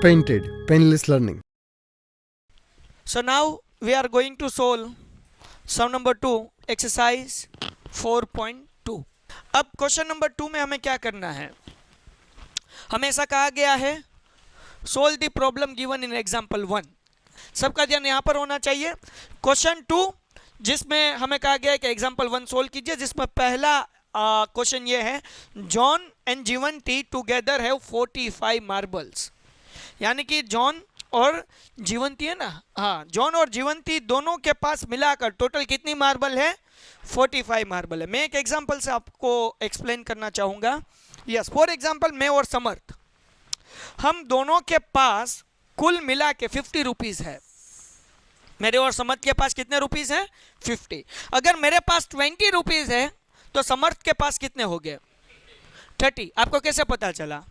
painted, painless learning. So now we are going to solve sum number 2 exercise 4.2. अब question number 2 में हमें क्या करना है, हमें ऐसा कहा गया है solve the problem given in example 1. सबका ध्यान यहाँ पर होना चाहिए. क्वेश्चन 2 जिसमें हमें कहा गया है कि एग्जांपल 1 सोल्व कीजिए, जिसमें पहला क्वेश्चन ये है John and Jivanti together have 45 marbles. यानी कि जॉन और जीवंती है ना, हाँ, जॉन और जीवंती दोनों के पास मिलाकर टोटल कितनी मार्बल है? 45 मार्बल है. मैं एक एग्जांपल से आपको एक्सप्लेन करना चाहूँगा. यस, फॉर एग्जांपल मैं और समर्थ, हम दोनों के पास कुल मिला के 50 रुपीज़ है. मेरे और समर्थ के पास कितने रुपीज़ है? 50. अगर मेरे पास 20 रुपीज़ है तो समर्थ के पास कितने हो गए? 30. आपको कैसे पता चला?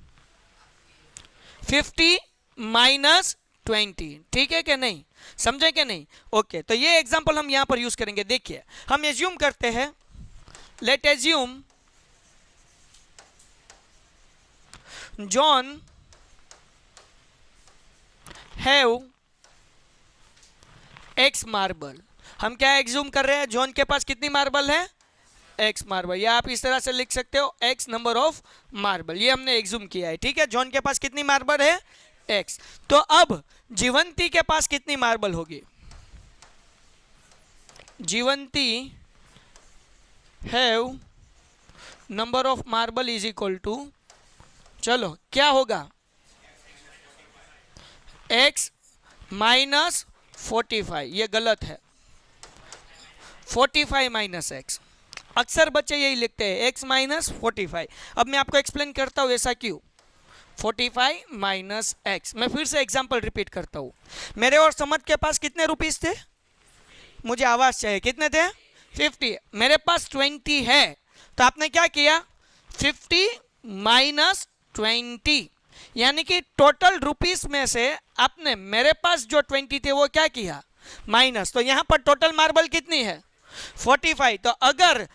50 माइनस 20. ठीक है कि नहीं? समझे कि नहीं? ओके, तो ये एग्जांपल हम यहां पर यूज करेंगे. देखिए, हम एज्यूम करते हैं, late assume John have x marble. हम क्या एज्यूम कर रहे हैं? जॉन के पास कितनी मार्बल है? X marble. या आप इस तरह से लिख सकते हो एक्स नंबर ऑफ मार्बल. ये हमने एज्यूम किया है. ठीक है, जॉन के पास कितनी मार्बल है? एक्स. तो अब जीवंती के पास कितनी मार्बल होगी? Jivanti have number of marble is equal to, चलो क्या होगा? X minus 45. ये गलत है. 45 माइनस एक्स. अक्सर बच्चे यही लिखते हैं एक्स माइनस 45. अब मैं आपको एक्सप्लेन करता हूँ ऐसा क्यों. 45 माइनस एक्स. मैं फिर से एग्जांपल रिपीट करता हूँ. मेरे और समर्थ के पास कितने रुपीस थे? मुझे आवाज चाहिए. कितने थे? 50. मेरे पास 20 है, तो आपने क्या किया? 50 माइनस 20. यानी कि टोटल रुपीस में से आपने मेरे पास जो 20 थे वो क्या किया? माइनस. तो यहां पर टोटल मार्बल कितनी है? 45. तो अगर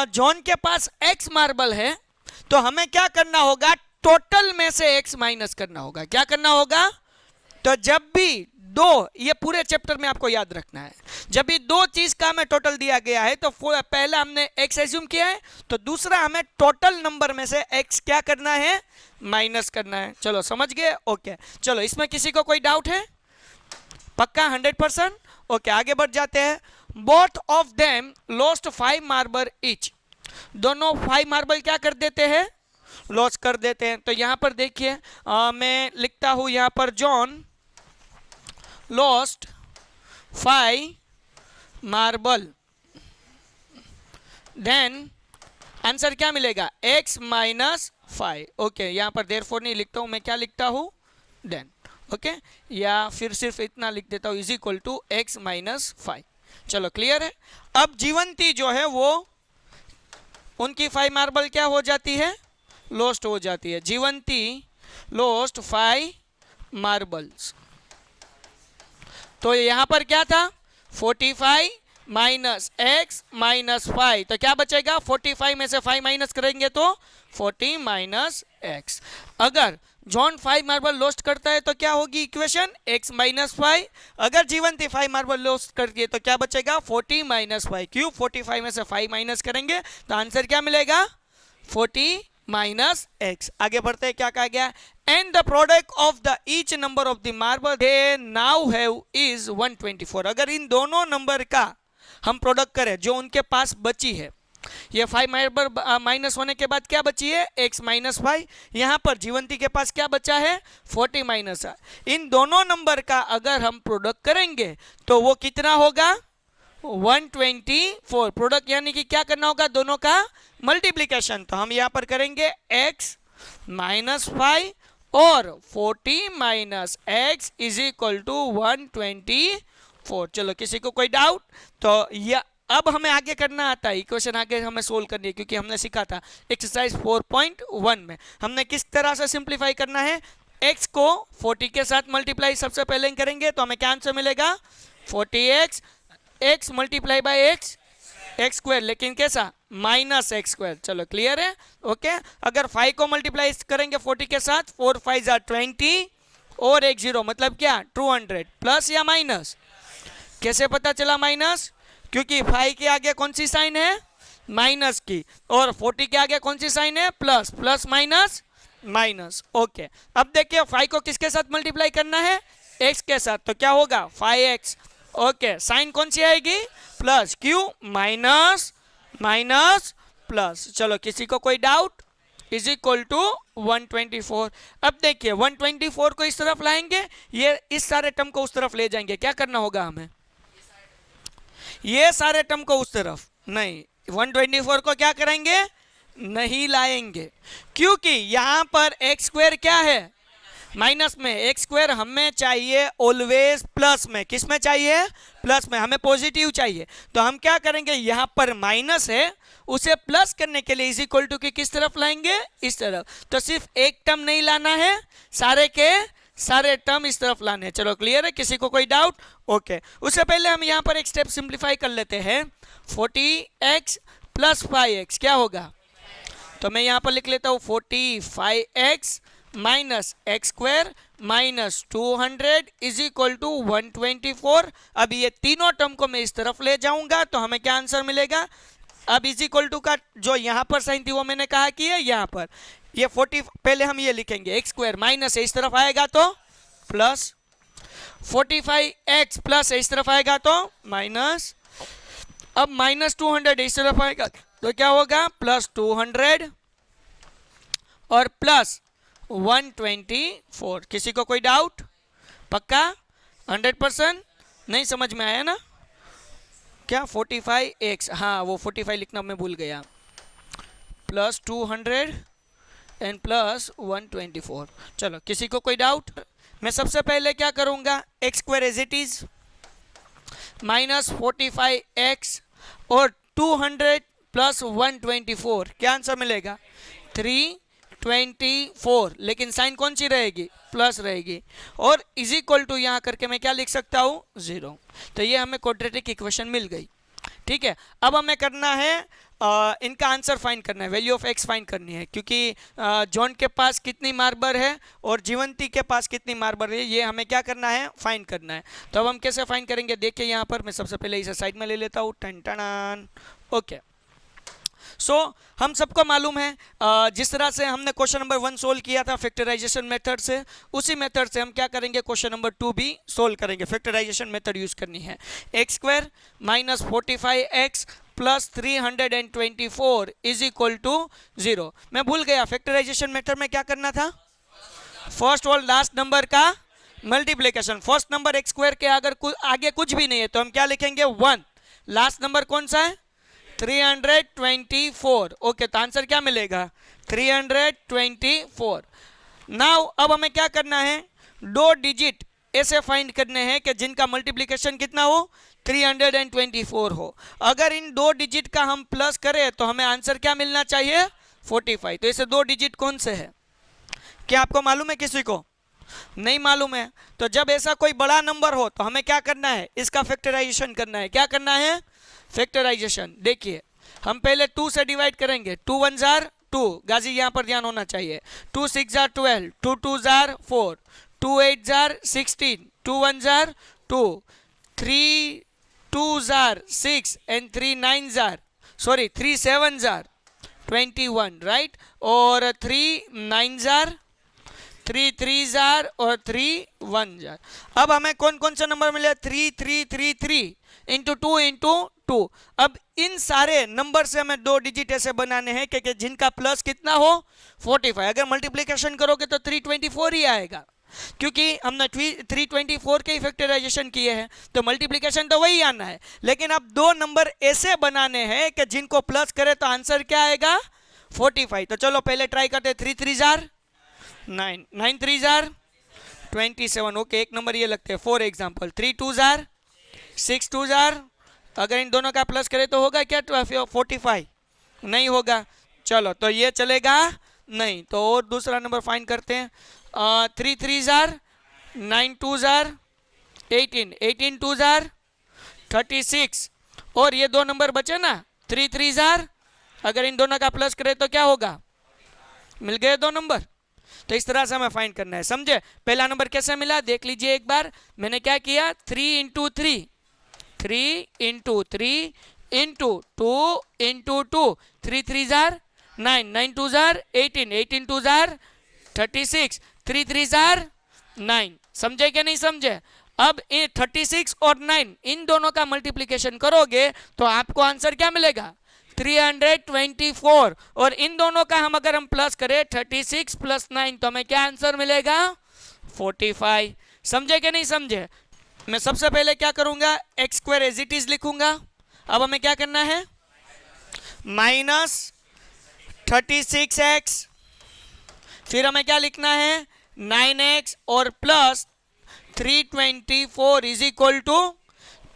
जॉन के पास एक्स मार्बल है तो हमें क्या करना होगा? टोटल में से एक्स माइनस करना होगा. क्या करना होगा? तो जब भी दो, ये पूरे चैप्टर में आपको याद रखना है, जब भी दो चीज का हमें टोटल दिया गया है तो पहला हमने एक्स एज्यूम किया है, तो दूसरा हमें टोटल नंबर में से एक्स क्या करना है? माइनस करना है. चलो समझ गए? ओके, चलो इसमें किसी को कोई डाउट है? पक्का 100%? ओके, आगे बढ़ जाते हैं. Both of them lost 5 marble each. दोनों 5 मार्बल क्या कर देते हैं? लॉस कर देते हैं. तो यहां पर देखिए, मैं लिखता हूं यहां पर John lost 5 marble. Then answer क्या मिलेगा? x minus 5. ओके, यहां पर देयरफॉर नहीं लिखता हूं, मैं क्या लिखता हूं? देन. ओके, या फिर सिर्फ इतना लिख देता हूं, is equal to x minus 5. चलो क्लियर है. अब जीवंती जो है वो, उनकी 5 मार्बल क्या हो जाती है? लॉस्ट हो जाती है. जीवंती लॉस्ट 5 मार्बल्स. तो यहां पर क्या था? 45 माइनस एक्स माइनस 5. तो क्या बचेगा? 45 में से 5 माइनस करेंगे तो 40 माइनस एक्स. अगर जॉन 5 मार्बल लॉस्ट करता है तो क्या होगी इक्वेशन? x minus 5. अगर जीवंती 5 मार्बल लॉस्ट करती है तो क्या बचेगा? 40 माइनस 5. क्यों? 45 में से 5 माइनस करेंगे तो आंसर क्या मिलेगा? 40 माइनस एक्स. आगे बढ़ते हैं, क्या कहा गया? And the product of the each number of the marble they now have is 124. अगर इन दोनों नंबर का हम प्रोडक्ट करें जो उनके पास बची है, ये 5 मार्बल माइनस होने के बाद क्या बची है? x minus 5. यहाँ पर जीवंती के पास क्या बचा है? 40 माइनस. इन दोनों नंबर का अगर हम प्रोडक्ट करेंगे तो वो कितना होगा? 124. प्रोडक्ट यानी कि क्या करना होगा? दोनों का मल्टीप्लीकेशन. तो हम यहाँ पर करेंगे x माइनस 5 और 40 minus x is equal to 124. चलो किसी को कोई डाउट? तो यह अब हमें आगे करना आता है, इक्वेशन आगे हमें सोल्व करनी है, क्योंकि हमने सीखा था एक्सरसाइज 4.1 में हमने किस तरह से सिंप्लीफाई करना है. x को 40 के साथ मल्टीप्लाई सबसे पहले करेंगे तो हमें क्या आंसर मिलेगा? 40x. x multiply by x square, लेकिन कैसा? Minus x square. चलो क्लियर है? ओके, अगर 5 को मल्टीप्लाई करेंगे 40 के साथ, 4 5 20 और एक जीरो, मतलब क्या 200, प्लस या माइनस? कैसे पता चला माइनस? क्योंकि 5 के आगे कौन सी साइन है? माइनस की, और 40 के आगे कौन सी साइन है? Plus, plus minus minus. Okay, अब देखिए 5 को किसके साथ मल्टीप्लाई करना है? x के साथ, तो क्या होगा 5x। ओके, साइन कौन सी आएगी? प्लस, क्यों? Minus minus plus. चलो, किसी को कोई डाउट? Is equal to 124। अब देखिए 124 को इस तरफ लाएंगे, ये इस सारे टर्म को उस तरफ ले जाएंगे। क्या करना होगा हमें? ये सारे टर्म को उस तरफ नहीं, 124 को क्या करेंगे? नहीं लाएंगे, क्योंकि यहां पर एक्स स्क्वायर क्या है? माइनस में। एक्स स्क्वायर हमें चाहिए ऑलवेज प्लस में। किस में चाहिए? प्लस में। हमें पॉजिटिव चाहिए, तो हम क्या करेंगे? यहां पर माइनस है, उसे प्लस करने के लिए इज इक्वल टू की किस तरफ लाएंगे? इस तरफ। तो सिर्फ एक टर्म नहीं लाना है, सारे के सारे टर्म इस तरफ लाने हैं। चलो, क्लियर है? किसी को कोई डाउट? ओके, उससे पहले हम यहाँ पर एक स्टेप सिंप्लीफाई कर लेते हैं। 40x प्लस 5x क्या होगा? तो मैं यहाँ पर लिख लेता हूँ 45x minus x square minus 200 is equal to 124। अब ये तीनों टर्म को मैं इस तरफ ले जाऊंगा, तो हमें क्या आंसर मिलेगा? अब इज इक्वल टू का जो यहाँ पर साइन थी वो मैंने कहा कि है यहाँ पर ये 40, पहले हम ये लिखेंगे एक्स स्क्वायर माइनस इस तरफ आएगा तो प्लस, 45x प्लस इस तरफ आएगा तो माइनस, अब माइनस 200 इस तरफ आएगा तो क्या होगा? प्लस 200 और प्लस 124। किसी को कोई डाउट? पक्का 100%? नहीं समझ में आया ना? क्या 45x, हाँ वो 45 लिखना मैं भूल गया, प्लस 200 एंड प्लस 124। चलो, किसी को कोई डाउट? मैं सबसे पहले क्या करूंगा? X square as it is minus 45x और 200 प्लस 124, क्या आंसर मिलेगा? 324। लेकिन साइन कौन सी रहेगी? प्लस रहेगी। और इज इक्वल टू यहाँ करके मैं क्या लिख सकता हूँ? 0। तो ये हमें क्वाड्रेटिक इक्वेशन मिल गई। ठीक है, अब हमें करना है इनका आंसर फाइंड करना है, वैल्यू ऑफ एक्स फाइंड करनी है, क्योंकि जॉन के पास कितनी मार्बर है और जीवंती के पास कितनी मार्बर है, ये हमें क्या करना है? फाइंड करना है। तो अब हम कैसे फाइंड करेंगे? देखिए यहाँ पर मैं सबसे पहले इसे साइड में ले लेता हूँ। टन। ओके, सो हम सबको मालूम है जिस तरह से हमने क्वेश्चन नंबर 1 सोल्व किया था फैक्टराइजेशन मेथड से, उसी मेथड से हम क्या करेंगे? क्वेश्चन नंबर 2 भी सोल्व करेंगे। फैक्टराइजेशन मेथड यूज करनी है। X square minus 45x plus 324 is equal to 0। मैं भूल गया, फैक्टराइजेशन मेथड में क्या करना था? फर्स्ट और लास्ट नंबर का multiplication. First number x square के अगर आगे कुछ भी नहीं है तो हम क्या लिखेंगे? 1। लास्ट नंबर कौन सा है? 324। ओके, तो आंसर क्या मिलेगा? 324। नाउ अब हमें क्या करना है? 2 डिजिट ऐसे फाइंड करने हैं कि जिनका मल्टीप्लिकेशन कितना हो? 324 हो। अगर इन 2 डिजिट का हम प्लस करें तो हमें आंसर क्या मिलना चाहिए? 45। तो इसे 2 डिजिट कौन से है? क्या आपको मालूम है? किसी को नहीं मालूम है? तो जब ऐसा कोई बड़ा नंबर हो तो हमें क्या करना है? इसका फैक्टराइजेशन करना है। क्या करना है? फैक्टराइजेशन। देखिए, हम पहले 2 से डिवाइड करेंगे। 2 1 जार 2, गाजी यहाँ पर ध्यान होना चाहिए। 2 6 jar 12, 2 2 jar 4, 2 8 jar 16, 2 1 jar 2, 3 2 jar 6 and 3 9 jar 3 7 jar 21, right? और 3 9 जार 3 3 जार और 3 1 जार। अब हमें कौन कौन सा नंबर मिले? 3 3 3 3 इंटू 2 इंटू 2। अब इन सारे नंबर से हमें 2 डिजिट ऐसे बनाने हैं कि जिनका प्लस कितना हो? 45। अगर मल्टीप्लिकेशन करोगे तो 324 ही आएगा, क्योंकि हमने 324 के फैक्टराइजेशन किए हैं, तो मल्टीप्लिकेशन तो वही आना है। लेकिन अब 2 नंबर ऐसे बनाने हैं कि जिनको प्लस करे तो आंसर क्या आएगा? 45। तो चलो पहले ट्राई करते हैं। 3 3 जार 9, 9 3 जार 27। ओके, एक नंबर ये लगते हैं। फॉर एग्जाम्पल 3 2 जार 6 2 जार, अगर इन दोनों का प्लस करें तो होगा क्या? 45? नहीं होगा। चलो, तो ये चलेगा नहीं, तो और दूसरा नंबर फाइंड करते हैं। 3 3 जार 9 2 जार 18, 18 2 जार 36, और ये 2 नंबर बचे ना 3 3 जार, अगर इन दोनों का प्लस करें तो क्या होगा? मिल गए 2 नंबर। तो इस तरह से हमें फाइंड करना है, समझे। पहला नंबर कैसे मिला देख लीजिए एक बार। मैंने क्या किया 3 into 3 into 2 into 2, 3 3 jar 9, 9 2 jar 18, 18 2 jar 36, 3 3 jar 9। समझे क्या नहीं समझे। अब 36 और 9 इन दोनों का मल्टीप्लिकेशन करोगे तो आपको आंसर क्या मिलेगा 324, और इन दोनों का अगर हम प्लस करें 36 प्लस 9 तो हमें क्या आंसर मिलेगा 45। समझे क्या नहीं समझे। मैं सबसे पहले क्या करूंगा x square as it is लिखूंगा। अब हमें क्या करना है माइनस 36x, फिर हमें क्या लिखना है 9x और प्लस 324 इज इक्वल टू,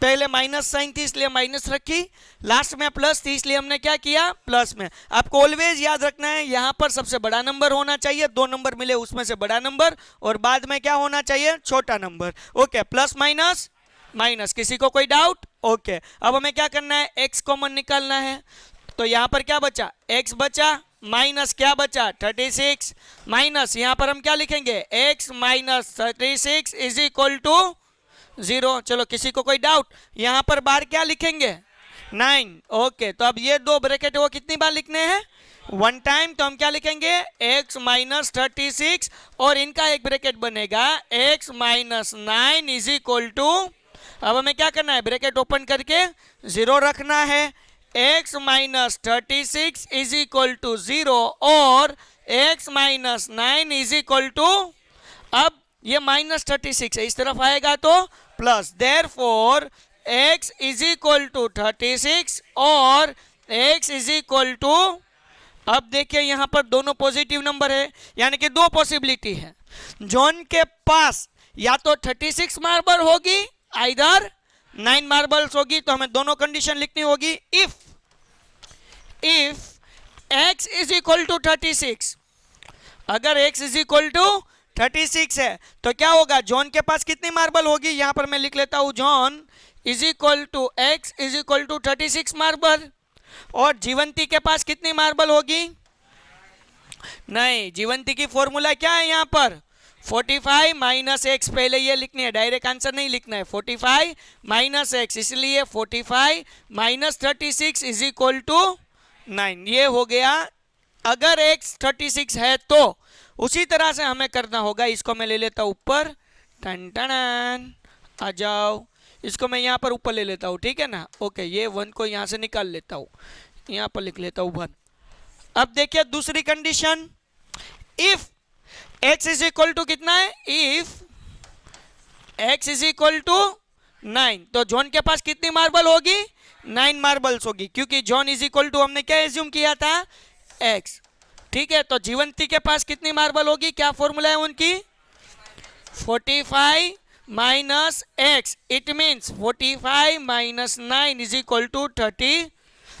पहले माइनस साइन थी इसलिए माइनस रखी, लास्ट में प्लस थी इसलिए हमने क्या किया प्लस में। आपको ऑलवेज याद रखना है यहां पर सबसे बड़ा नंबर होना चाहिए, 2 नंबर मिले उसमें से बड़ा नंबर, और बाद में क्या होना चाहिए छोटा number. Okay, plus minus minus, किसी को कोई डाउट। ओके, अब हमें क्या करना है x कॉमन निकालना है, तो यहां पर क्या बचा x बचा, माइनस क्या बचा 36, माइनस यहां पर हम क्या लिखेंगे x minus 36 is equal to 0। चलो किसी को कोई डाउट, यहां पर बार क्या लिखेंगे 9। ओके, तो अब ये दो ब्रैकेट वो कितनी बार लिखने हैं 1 टाइम, तो हम क्या लिखेंगे x माइनस 36 और इनका एक ब्रैकेट बनेगा x minus 9 is equal to, अब हमें क्या करना है ब्रैकेट ओपन करके 0 रखना है, x minus 36 is equal to 0 और x minus 9 is equal to, अब ये माइनस 36 है इस तरफ आएगा तो plus, therefore x is equal to 36 और x इज इक्वल टू, अब देखिए यहां पर दोनों पॉजिटिव नंबर है यानी कि दो पॉसिबिलिटी है। जॉन के पास या तो 36 मार्बल होगी आइदर 9 मार्बल्स होगी, तो हमें दोनों कंडीशन लिखनी होगी। If x is equal to 36, अगर x इज इक्वल टू 36 है तो क्या होगा जॉन के पास कितनी मार्बल होगी, यहां पर मैं लिख लेता हूं John is equal to x is equal to 36 marble, और जीवंती के पास कितनी मार्बल होगी, नहीं जीवंती की फॉर्मूला क्या है यहां पर 45 माइनस एक्स, पहले ये लिखनी है डायरेक्ट आंसर नहीं लिखना है 45 माइनस एक्स, इसलिए 45 माइनस 36 इज इक्वल टू 9, ये हो गया। अगर x 36 है तो उसी तरह से हमें करना होगा, इसको मैं ले लेता हूं ऊपर, टन टन आ जाओ, इसको मैं यहाँ पर ऊपर ले लेता हूँ, ठीक है ना। ओके, ये 1 को यहाँ से निकाल लेता हूँ, यहाँ पर लिख लेता हूँ 1। अब देखिए दूसरी condition, if x is equal to कितना है, if x is equal to 9, तो जॉन के पास कितनी मार्बल होगी 9 मार्बल्स होगी, क्योंकि जॉन इज इक्वल टू हमने क्या एज्यूम किया था x, ठीक है। तो जीवंती के पास कितनी मार्बल होगी, क्या फॉर्मूला है उनकी 45 minus x, it means 45 minus 9 is equal to 30।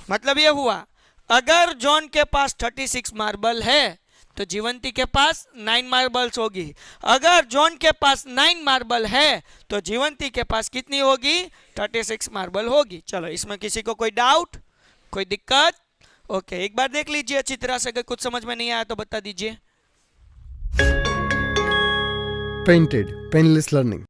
मतलब ये हुआ अगर जॉन के पास 36 मार्बल है तो जीवंती के पास 9 मार्बल्स होगी, अगर जॉन के पास 9 मार्बल है तो जीवंती के पास कितनी होगी 36 मार्बल होगी। चलो इसमें किसी को कोई डाउट कोई दिक्कत। ओके, एक बार देख लीजिए अच्छी तरह से, अगर कुछ समझ में नहीं आया तो बता दीजिए। Painted painless learning.